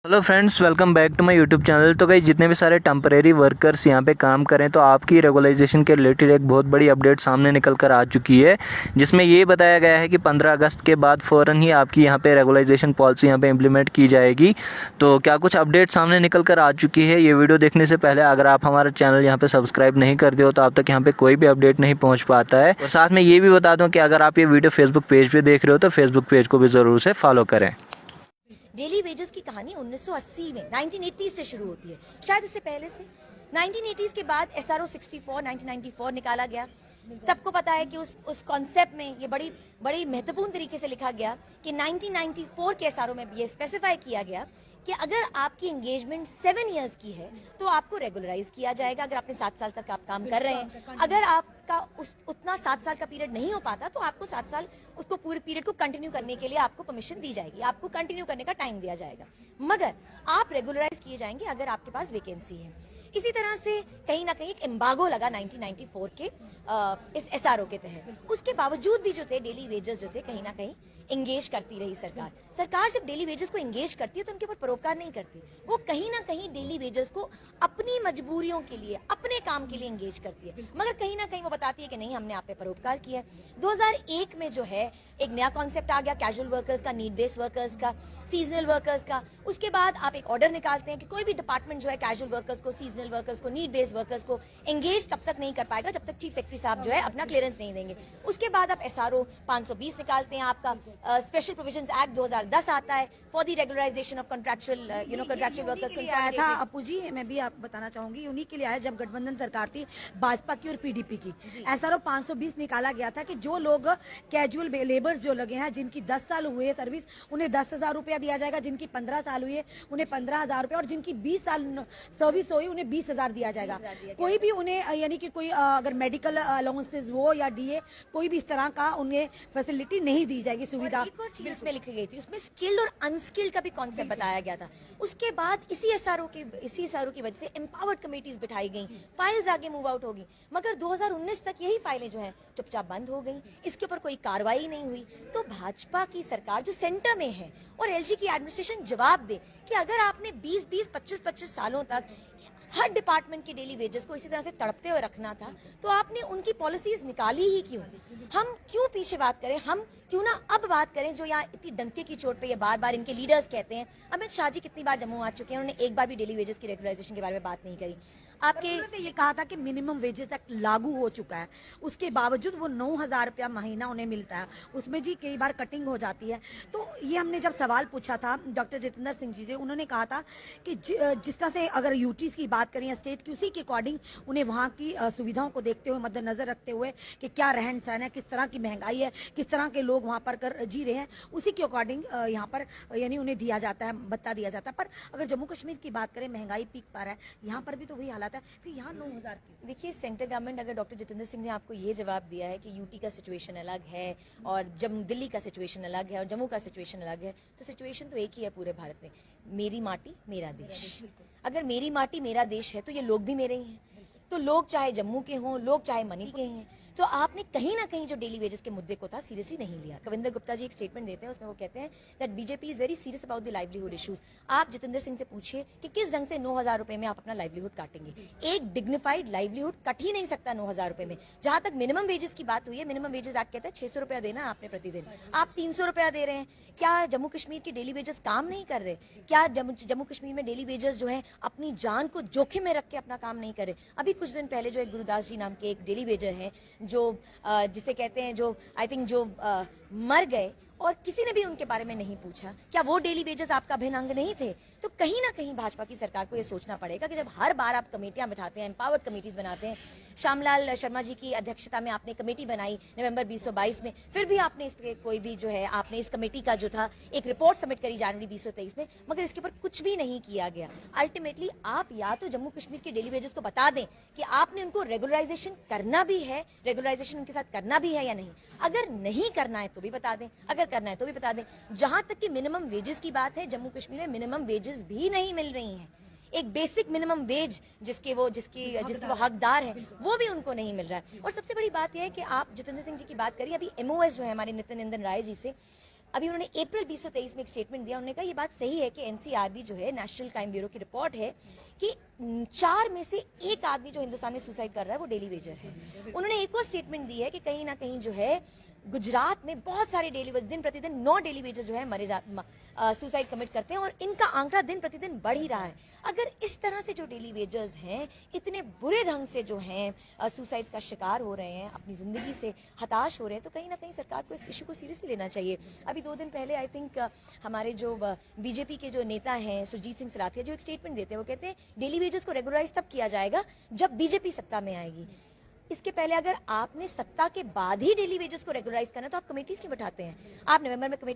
Hello friends, welcome back to my YouTube channel. तो guys, जितने भी सारे टेम्परेरी वर्कर्स यहाँ पे काम करें तो आपकी रेगुलाइजेशन के रिलेटेड एक बहुत बड़ी अपडेट सामने निकल कर आ चुकी है, जिसमें ये बताया गया है कि 15 अगस्त के बाद फ़ौरन ही आपकी यहाँ पे रेगुलाइजेशन पॉलिसी यहाँ पे इम्प्लीमेंट की जाएगी। तो क्या कुछ अपडेट सामने निकल कर आ चुकी है, ये वीडियो देखने से पहले अगर आप हमारा चैनल यहाँ पर सब्सक्राइब नहीं करते हो तो आप तक यहाँ पर कोई भी अपडेट नहीं पहुँच पाता है। और साथ में ये भी बता दूँ कि अगर आप ये वीडियो फेसबुक पेज पर देख रहे हो तो फेसबुक पेज को भी ज़रूर से फॉलो करें। डेली वेजेस की कहानी 1980 में 1980 से शुरू होती है, शायद उससे पहले से। 1980s के बाद SRO 64 1994 निकाला गया। सबको पता है कि उस कॉन्सेप्ट में ये बड़ी बड़ी महत्वपूर्ण तरीके से लिखा गया कि 1994 के SRO में ये स्पेसिफाई किया गया कि अगर आपकी एंगेजमेंट 7 इयर्स की है तो आपको रेगुलराइज किया जाएगा। अगर आपने 7 साल तक आप काम कर रहे हैं, अगर आपका उतना 7 साल का पीरियड नहीं हो पाता तो आपको 7 साल उसको पूरे पीरियड को कंटिन्यू करने के लिए आपको परमिशन दी जाएगी, आपको कंटिन्यू करने का टाइम दिया जाएगा, मगर आप रेगुलराइज किए जाएंगे अगर आपके पास वैकेंसी है। इसी तरह से कहीं ना कहीं एक एम्बागो लगा 1994 के इस SRO के तहत। उसके बावजूद भी जो थे डेली वेजेस जो थे कहीं ना कहीं एंगेज करती रही सरकार। सरकार जब डेली वेजेस को एंगेज करती है तो उनके ऊपर परोपकार नहीं करती, वो कहीं ना कहीं डेली वेजेस को अपनी मजबूरियों के लिए, अपने काम के लिए एंगेज करती है, मगर कहीं ना कहीं वो बताती है कि नहीं, हमने आप पे परोपकार किया है। 2001 में जो है एक नया कॉन्सेप्ट आ गया कैजुअल वर्कर्स का, नीड बेस्ड वर्कर्स का, सीजनल वर्कर्स का। उसके बाद आप एक ऑर्डर निकालते हैं कि कोई भी डिपार्टमेंट जो है कैजुअल वर्कर्स को, सीजनल वर्कर्स को, नीड बेस्ड वर्कर्स को एंगेज तब तक नहीं कर पाएगा जब तक चीफ सेक्रेटरी साहब जो है अपना क्लियरेंस नहीं देंगे। उसके बाद आप SRO 520 निकालते हैं, आपका स्पेशल प्रोविजंस एक्ट 2010 आता है for the regularisation of contractual contractual workers. आया था अपू जी, मैं भी आप बताना चाहूंगी, उन्हीं के लिए आया जब गठबंधन सरकार थी भाजपा की और PDP की। SRO 520 निकाला गया था कि जो लोग कैजुअल लेबर्स जो लगे हैं, जिनकी 10 साल हुए सर्विस, उन्हें 10,000 रुपया दिया जाएगा, जिनकी 15 साल हुई है उन्हें 15,000 रुपया, और जिनकी 20 साल सर्विस हुई उन्हें 20,000 दिया जाएगा। कोई भी उन्हें यानी कि कोई अगर मेडिकल अलाउंसेज हो या DA, कोई भी इस तरह का उन्हें फैसिलिटी नहीं दी जाएगी, सुविधा। एक और चीज उसमें लिखी गई थी, उसमें स्किल्ड और अनस्किल्ड का भी कॉन्सेप्ट बताया गया था। उसके बाद इसी SRO की वजह से एम्पावर्ड कमेटीज बिठाई गई, फाइल्स आगे मूव आउट होगी, मगर 2019 तक यही फाइलें जो हैं चुपचाप बंद हो गई, इसके ऊपर कोई कार्रवाई नहीं हुई। तो भाजपा की सरकार जो सेंटर में है और LG की एडमिनिस्ट्रेशन जवाब दे कि अगर आपने 20-20, 25-25 सालों तक हर डिपार्टमेंट के डेली वेजेस को इसी तरह से तड़पते हुए रखना था, तो आपने उनकी पॉलिसीज निकाली ही क्यों? हम क्यों पीछे बात करें? हम क्यों ना अब बात करें जो यहाँ इतनी डंके की चोट पे ये बार बार इनके लीडर्स कहते हैं। अमित शाह जी कितनी बार जम्मू आ चुके हैं, उन्होंने एक बार भी डेली वेजेस की रेगुलराइजेशन के बारे में बात नहीं करी। आपके ये कहा था कि मिनिमम वेजेस एक्ट लागू हो चुका है, उसके बावजूद वो 9,000 रुपया महीना उन्हें मिलता है, उसमें जी कई बार कटिंग हो जाती है। तो ये हमने जब सवाल पूछा था डॉक्टर जितेंद्र सिंह जी से, उन्होंने कहा था कि जिस तरह से अगर यूटीज की बात करें या स्टेट की, उसी के अकॉर्डिंग उन्हें वहाँ की सुविधाओं को देखते हुए, मद्देनजर रखते हुए कि क्या रहन सहन है, किस तरह की महंगाई है, किस तरह के लोग वहाँ पर जी रहे हैं, उसी के अकॉर्डिंग यहाँ पर यानी उन्हें दिया जाता है, भत्ता दिया जाता है। पर अगर जम्मू कश्मीर की बात करें, महंगाई पीक पर है, यहाँ पर भी तो वही हालात है, फिर यहाँ 9,000 की। देखिए, सेंट्रल गवर्नमेंट, अगर डॉक्टर जितेंद्र सिंह ने आपको ये जवाब दिया है कि यूटी का सिचुएशन अलग है और दिल्ली का सिचुएशन अलग है और जम्मू का सिचुएशन अलग है, तो सिचुएशन तो एक ही है पूरे भारत में। मेरी माटी मेरा देश। अगर मेरी माटी मेरा देश है तो ये लोग भी मेरे ही हैं। तो लोग चाहे जम्मू के हों, लोग चाहे मणिपुर के हैं, तो आपने कहीं ना कहीं जो डेली वेजेस के मुद्दे को था सीरियसली नहीं लिया। कविंदर गुप्ता जी एक स्टेटमेंट देते हैं, उसमें वो कहते हैं that BJP is very serious about the livelihood issues. आप जितेंद्र सिंह से पूछिए कि किस ढंग से 9,000 रुपए में आप अपना लाइवलीहुड काटेंगे। एक डिग्निफाइड लाइवलीहुड कट ही नहीं सकता 9,000 रुपए में। जहां तक मिनिमम वेजेस की बात हुई है, मिनिमम वेजेस एक्ट कहता है 600 रुपया देना आपने प्रतिदिन, आप 300 रुपया दे रहे हैं। क्या जम्मू कश्मीर के डेली वेजेस काम नहीं कर रहे? क्या जम्मू कश्मीर में डेली वेजेस जो है अपनी जान को जोखिम में रख के अपना काम नहीं कर रहे? अभी कुछ दिन पहले जो एक गुरुदास जी नाम के एक डेली वेजर हैं, जो जिसे कहते हैं, जो आई थिंक जो मर गए और किसी ने भी उनके बारे में नहीं पूछा, क्या वो डेली वेजेस आपका अभिन्न अंग नहीं थे? तो कहीं ना कहीं भाजपा की सरकार को यह सोचना पड़ेगा कि जब हर बार आप कमेटियां बिठाते हैं, एम्पावर्ड कमेटीज बनाते हैं, श्यामलाल शर्मा जी की अध्यक्षता में आपने कमेटी बनाई नवंबर 2022 में, फिर भी आपने इस पे कोई भी जो है, आपने इस कमेटी का जो था एक रिपोर्ट सबमिट करी जनवरी 2023 में, मगर इसके ऊपर कुछ भी नहीं किया गया। अल्टीमेटली आप या तो जम्मू कश्मीर के डेली वेजेस को बता दें कि आपने उनको रेगुलराइजेशन करना भी है, रेगुलराइजेशन उनके साथ करना भी है या नहीं। अगर नहीं करना है तो भी बता दें, अगर करना है तो भी बता दें। जहां तक कि मिनिमम वेजेस की बात है, जम्मू कश्मीर में मिनिमम वेजेस भी नहीं मिल रही हैं। एक बेसिक मिनिमम वेज जिसके वो हकदार है, वो भी उनको नहीं मिल रहा है। और सबसे बड़ी बात यह है कि आप जितेंद्र सिंह जी की बात करिए, अभी MOS जो है हमारे नितिन नंदन राय जी से, अभी उन्होंने अप्रैल 2023 में एक स्टेटमेंट दिया, उन्होंने कहा ये बात सही है कि एनसीआरबी जो है, नेशनल क्राइम ब्यूरो की रिपोर्ट है कि 4 में से 1 आदमी जो हिंदुस्तान में सुसाइड कर रहा है वो डेली वेजर है। उन्होंने एक और स्टेटमेंट दी है कि कहीं ना कहीं जो है गुजरात में बहुत सारे डेली वेजर, दिन प्रतिदिन 9 डेली वेजर जो है सुसाइड कमिट करते हैं और इनका आंकड़ा दिन प्रतिदिन बढ़ ही रहा है। अगर इस तरह से जो डेली वेजर्स हैं इतने बुरे ढंग से जो हैं सुसाइड्स का शिकार हो रहे हैं, अपनी जिंदगी से हताश हो रहे हैं, तो कहीं ना कहीं सरकार को इस इशू को सीरियसली लेना चाहिए। अभी 2 दिन पहले आई थिंक हमारे जो बीजेपी के जो नेता हैं सुरजीत सिंह सलाथिया जो एक स्टेटमेंट देते हैं, वो कहते हैं डेली वेजर्स को रेगुलराइज तब किया जाएगा जब बीजेपी सत्ता में आएगी। इसके पहले अगर आपने सत्ता के बाद ही डेली वेजेस को रेगुलराइज करना तो आप कमेटीज क्यों बैठाते हैं? आप नवंबर में कमेटी